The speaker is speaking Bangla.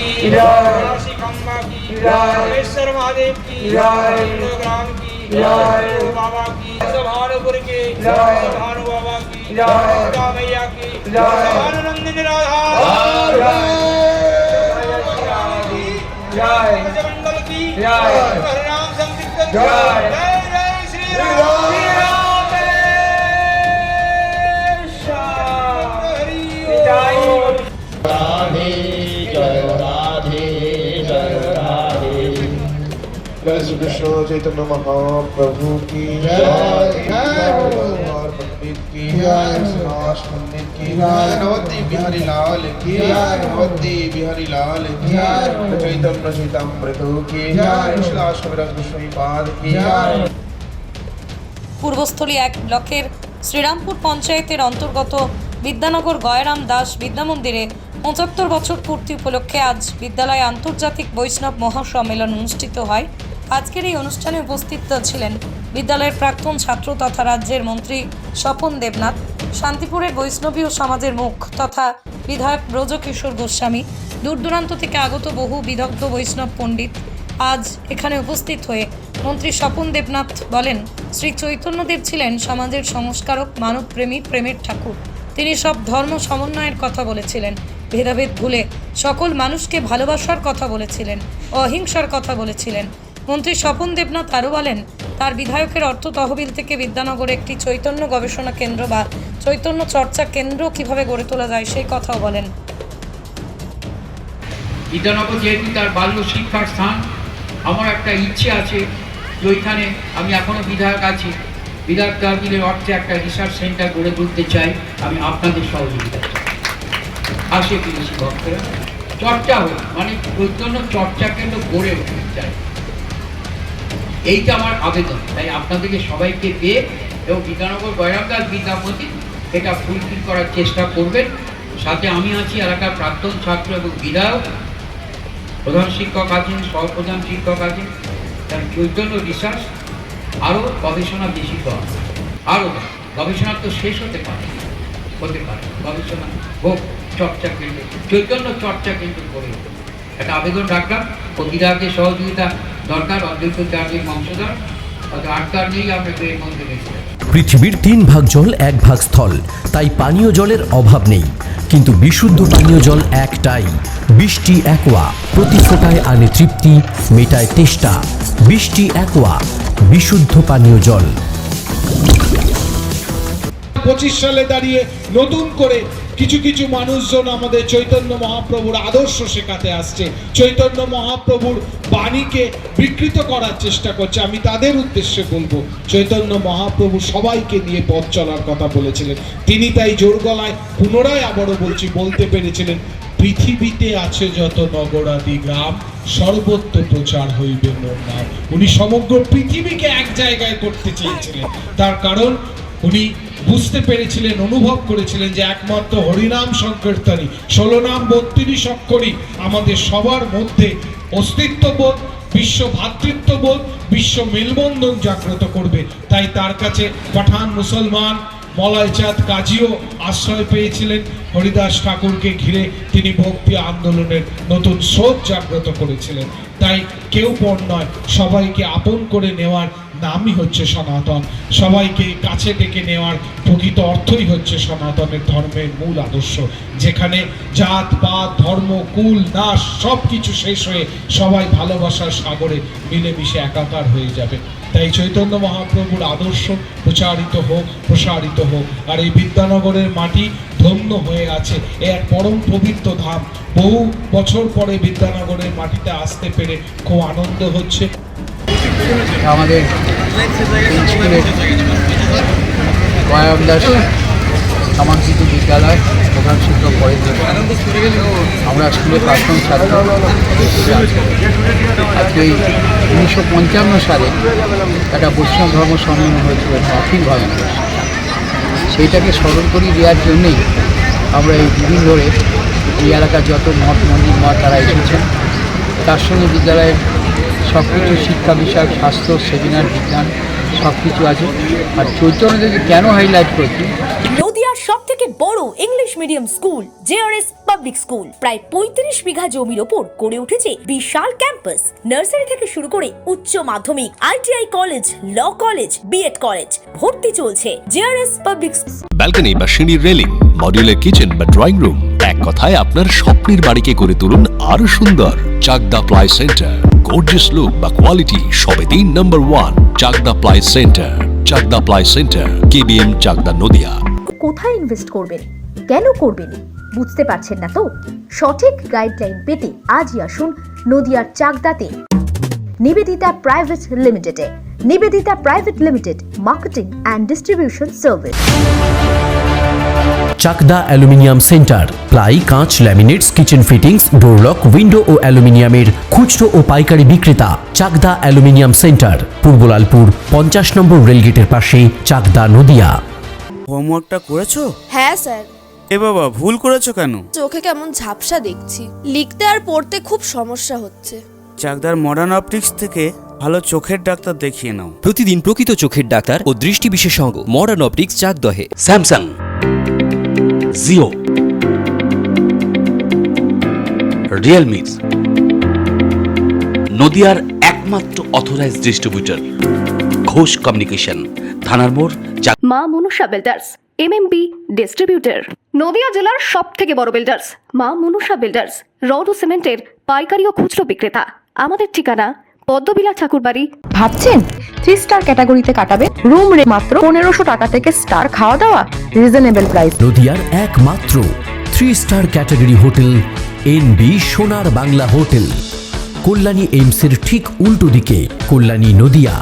राशि खम्बा की, रामेश्वर महादेव की, ग्राम की, बाबा की, भानुपुर के, भानु बाबा की, मैया की, भानुनंदिनी राधा मंडल की, हरिनाम संकीर्तन, जय जय श्री राम। श्री कृष्ण चैतन्य महाप्रभु की जय, पंडित की जय, पंडित की जय, नवद्दी बिहारी लाल की जय, नवद्दी बिहारी लाल की जय, चैतन्य चैतन्यप्रभु की जय, श्रीदास कविराज गोस्वामीपाद की जय। পূর্বস্থলী 1 ব্লকের শ্রীরামপুর পঞ্চায়েতের অন্তর্গত বিদ্যানগর গয়রাম দাস বিদ্যামন্দিরে ৭৫ বছর পূর্তি উপলক্ষে আজ বিদ্যালয়ে আন্তর্জাতিক বৈষ্ণব মহাসম্মেলন অনুষ্ঠিত হয়। আজকের এই অনুষ্ঠানে উপস্থিত ছিলেন বিদ্যালয়ের প্রাক্তন ছাত্র তথা রাজ্যের মন্ত্রী স্বপন দেবনাথ, শান্তিপুরের বৈষ্ণবী ও সমাজের মুখ তথা বিধায়ক ব্রজকিশোর গোস্বামী, দূর দূরান্ত থেকে আগত বহু বিদগ্ধ বৈষ্ণব পণ্ডিত। আজ এখানে উপস্থিত হয়ে মন্ত্রী স্বপন দেবনাথ বলেন, শ্রী চৈতন্যদেব ছিলেন সমাজের সংস্কারক, মানবপ্রেমী, প্রেমের ঠাকুর। তিনি সব ধর্ম সমন্বয়ের কথা বলেছিলেন, ভেদাভেদ ভুলে সকল মানুষকে ভালোবাসার কথা বলেছিলেন, অহিংসার কথা বলেছিলেন। মন্ত্রী স্বপন দেবনাথ আরও বলেন, তার বিধায়কের অর্থ তহবিল থেকে বিদ্যানগরে একটি চৈতন্য গবেষণা কেন্দ্র বা চৈতন্য চর্চা কেন্দ্র কিভাবে গড়ে তোলা যায় সেই কথাও বলেন। বিদ্যানগর যেহেতু তার বাল্য শিক্ষার স্থান, আমার একটা ইচ্ছে আছে যে ওইখানে আমি এখনও বিধায়ক আছি, বিধায়ক তহবিলের অর্থে একটা রিসার্চ সেন্টার গড়ে তুলতে চাই। আমি আপনাদের সহযোগিতা চাই। আসে বিদেশি ভক্তরা চর্চা হোক, মানে চৈতন্য চর্চা কেন্দ্র গড়ে উঠতে চাই, এইটা আমার আবেদন। তাই আপনাদেরকে সবাইকে পেয়ে এবং বিদ্যানগর গয়রাম দাস বিদ্যামন্দির এটা ফুলফিল করার চেষ্টা করবেন। সাথে আমি আছি, এলাকার প্রাক্তন ছাত্র এবং বিধায়ক, প্রধান শিক্ষক আছেন, সহপ্রধান শিক্ষক আছেন। তার চৈতন্য রিসার্চ আরও গবেষণা বেশি করা, আরও গবেষণা তো শেষ হতে পারে, গবেষণা হোক, চর্চা কেন্দ্র, চৈতন্য চর্চা কেন্দ্র করে একটা আবেদন রাখলাম। ও বিধায়কের সহযোগিতা দরকার, অদ্বৈত চার্যের বংশধর, অত আটকার নেই, আমরা এর মধ্যে গেছি। পৃথিবীর 3 ভাগ জল 1 ভাগ স্থল, তাই পানীয় জলের অভাব নেই। কিন্তু বিশুদ্ধ পানীয় জল একটাই, বৃষ্টি অ্যাকোয়া। প্রতি ফোঁটায় আনে তৃপ্তি, মেটায় তেষ্টা। বৃষ্টি অ্যাকোয়া, বিশুদ্ধ পানীয় জল। 25 সালে দাঁড়িয়ে নতুন করে কিছু কিছু মানুষজন আমাদের চৈতন্য মহাপ্রভুর আদর্শ শেখাতে আসছে, চৈতন্য মহাপ্রভুর বাণীকে বিকৃত করার চেষ্টা করছে। আমি তাদের উদ্দেশ্যে বলবো, চৈতন্য মহাপ্রভু সবাইকে নিয়ে পথ চলার কথা বলেছিলেন। তিনি তাই জোর গলায় পুনরায় আবারও বলতে পেরেছিলেন, পৃথিবীতে আছে যত নগরাদি গ্রাম, সর্বত্র প্রচার হইবে মোর নাম। উনি সমগ্র পৃথিবীকে এক জায়গায় করতে চেয়েছিলেন। তার কারণ উনি বুঝতে পেরেছিলেন, অনুভব করেছিলেন যে একমাত্র হরিনাম সংকীর্তনই, 16 নাম 32 অক্ষরই আমাদের সবার মধ্যে অস্তিত্ববোধ, বিশ্ব ভ্রাতৃত্ববোধ, বিশ্ব মেলবন্ধন জাগ্রত করবে। তাই তার কাছে পাঠান মুসলমান মলয় চাঁদ কাজীও আশ্রয় পেয়েছিলেন। হরিদাস ঠাকুরকে ঘিরে তিনি ভক্তি আন্দোলনের নতুন স্রোত জাগ্রত করেছিলেন। তাই কেউ পর নয়, সবাইকে আপন করে নেওয়ার নামই হচ্ছে সনাতন। সবাইকে কাছে ডেকে নেওয়ার প্রকৃত অর্থই হচ্ছে সনাতনের ধর্মের মূল আদর্শ, যেখানে জাত পাত ধর্ম কুল নাশ সব কিছু শেষ হয়ে সবাই ভালোবাসার সাগরে মিলেমিশে একাকার হয়ে যাবে। তাই চৈতন্য মহাপ্রভুর আদর্শ প্রচারিত হোক, প্রসারিত হোক। আর এই বিদ্যানগরের মাটি ধন্য হয়ে আছে, এক পরম পবিত্র ধাম। বহু বছর পরে বিদ্যানগরের মাটিতে আসতে পেরে খুব আনন্দ হচ্ছে। আমাদের গয়রাম দাস সমাজসিত বিদ্যালয় প্রধান শিক্ষক পড়েন, আমরা স্কুলের প্রাক্তন ছাত্র। আজকে 1955 সালে একটা বৈষ্ণব ধর্ম সম্মেলন হয়েছিল অখিলভাবে, সেইটাকে স্মরণ করিয়ে দেওয়ার জন্যেই আমরা এই দুদিন ধরে এই এলাকার যত মঠ মন্দির মঠ তারা এসেছেন। তার সঙ্গে বিদ্যালয়ের সব কিছু শিক্ষা বিষয়ক, স্বাস্থ্য, সেমিনার, বিজ্ঞান সব কিছু আছে। আর চৈতন্যদেবকে কেন হাইলাইট করেছি, নদিয়ার সবথেকে বড় English medium school JRS public school প্রায় ৩৫ বিঘা জমির ওপর গড়ে উঠেছে বিশাল ক্যাম্পাস। নার্সারি থেকে শুরু করে উচ্চ মাধ্যমিক, ITI college, law college, BEd college, ভর্তি চলছে জেআরএস পাবলিক। ব্যালকনি বা সিঁড়ির রেলিং, মডিউলার কিচেন বা ড্রয়িং রুম, এক কথায় আপনার স্বপ্নের বাড়িকে করে তুলুন আরো সুন্দর। Chakdaha ply centre, gorgeous look বা কোয়ালিটি সবে 3 নম্বর 1 Chakdaha ply centre. Chakdaha ply centre, KBM, Chakdaha, Nadia. কোথায় ইনভেস্ট করবেন, কেন করবেন বুঝতে পারছেন না তো? সঠিক গাইডলাইন পেতে আজই আসুন নদিয়ার চাকদাতে নিবেদিতা প্রাইভেট লিমিটেডে। Nivedita private limited, marketing and distribution service. Chakda aluminium centre, ply, কাঁচ, laminates, kitchen fittings, door lock, window ও অ্যালুমিনিয়ামের খুচরো ও পাইকারি বিক্রেতা। চাকদা অ্যালুমিনিয়াম সেন্টার, পূর্ব লালপুর 50 নম্বর রেলগেটের পাশে, চাকদা, নদিয়া। হোমওয়ার্কটা করেছো? হ্যাঁ স্যার। এ বাবা, ভুল করেছো কেন? চোখে কেমন ঝাপসা দেখছি, লিখতে আর পড়তে খুব সমস্যা হচ্ছে। চাকদার মডার্ন অপটিক্স থেকে ভালো চোখের ডাক্তার দেখিয়ে নাও। প্রতিদিন প্রকৃত চোখের ডাক্তার ও দৃষ্টি বিশেষজ্ঞ মডার্ন অপটিক্স, চাকদহে। স্যামসাং, জিও, রিয়েলমি, নদিয়ার একমাত্র অথরাইজড ডিস্ট্রিবিউটর ঘোষ কমিউনিকেশন, থানার মোড়। মা মনুষা বিল্ডার্স, এমএমবি ডিস্ট্রিবিউটর, নদিয়া জেলার সব থেকে বড় বিল্ডার্স। মা মনুষা বিল্ডার্স, রড ও সিমেন্টের পাইকারি ও খুচরো বিক্রেতা। আমাদের ঠিকানা পদ্মবিলা ঠাকুরবাড়ি। ভাবছেন 3 স্টার ক্যাটাগরিতে কাটাবে? রুম রে মাত্র 1500 টাকা থেকে স্টার, খাওয়া দাওয়া রিজনেবল প্রাইস। নদিয়ার একমাত্র 3 স্টার ক্যাটাগরি হোটেল এনবি সোনার বাংলা হোটেল, কল্যাণী এইমসের ঠিক উল্টো দিকে, কল্যাণী, নদিয়া।